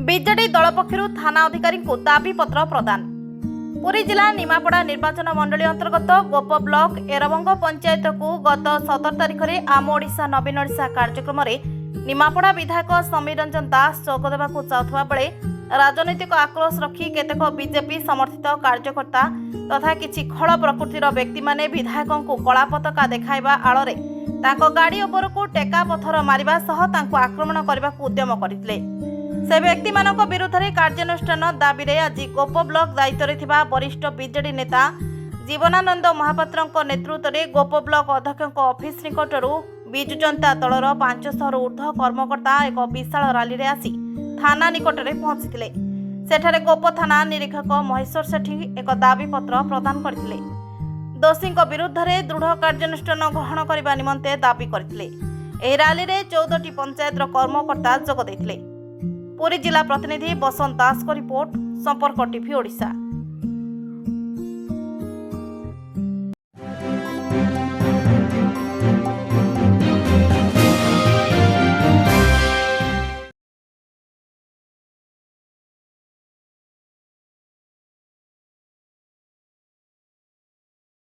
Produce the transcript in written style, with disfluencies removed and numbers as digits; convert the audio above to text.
BJD ଦଳ ପକ୍ଷରୁ ଥାନା ଅଧିକାରୀଙ୍କୁ ଦାବିପତ୍ର ପ୍ରଦାନ। ପୁରୀ ଜିଲ୍ଲା ନିମାପଡ଼ା ନିର୍ବାଚନ ମଣ୍ଡଳୀ ଅନ୍ତର୍ଗତ ଗୋପ ବ୍ଲକ ଏରବଙ୍ଗ ପଞ୍ଚାୟତକୁ ଗତ 17 ତାରିଖରେ ଆମ ଓଡ଼ିଶା ନବୀନ ଓଡ଼ିଶା କାର୍ଯ୍ୟକ୍ରମରେ ନିମାପଡ଼ା ବିଧାୟକ ସମୀର ରଞ୍ଜନ ଦାସ ଯୋଗ ଦେବାକୁ ଚାହୁଥିବା ବେଳେ ରାଜନୈତିକ ଆକ୍ରୋଶ ରଖି କେତେକ ବିଜେପି ସମର୍ଥିତ କାର୍ଯ୍ୟକର୍ତ୍ତା ତଥା କିଛି ଖଳ ପ୍ରକୃତିର ବ୍ୟକ୍ତିମାନେ ବିଧାୟକଙ୍କୁ କଳା ପତାକା ଦେଖାଇବା ଆଳରେ ତାଙ୍କ ଗାଡ଼ି ଉପରକୁ ଟେକା ପଥର ମାରିବା ସହ ତାଙ୍କୁ ଆକ୍ରମଣ କରିବାକୁ ଉଦ୍ୟମ କରିଥିଲେ। से व्यक्ति मानक विरुद्ध कार्यानुष्ठान दाबी आज गोप ब्लक दायित्व थिबा वरिष्ठ बीजेडी नेता जीवनानंद महापात्र नेतृत्व में गोप ब्लक अध्यक्ष ऑफिस निकटरू बिजु जनता दलर 500 ऊर्ध्व कर्मकर्ता एक विशाल रैली रे आसी थाना निकट में पहुंची। सेठारे गोप थाना निरीक्षक महेश्वर सेठी एक दाबीपत्र प्रदान करथिले। दोषी विरुद्ध में दृढ़ कार्यानुष्ठान ग्रहण करने निमंते दाबी करथिले। एही रैली रे 14टी पंचायत कर्मकर्ता जोग दैथिले। पुरी जिला प्रतिनिधि बसंत दास को रिपोर्ट संपर्क टीवी ओडिशा।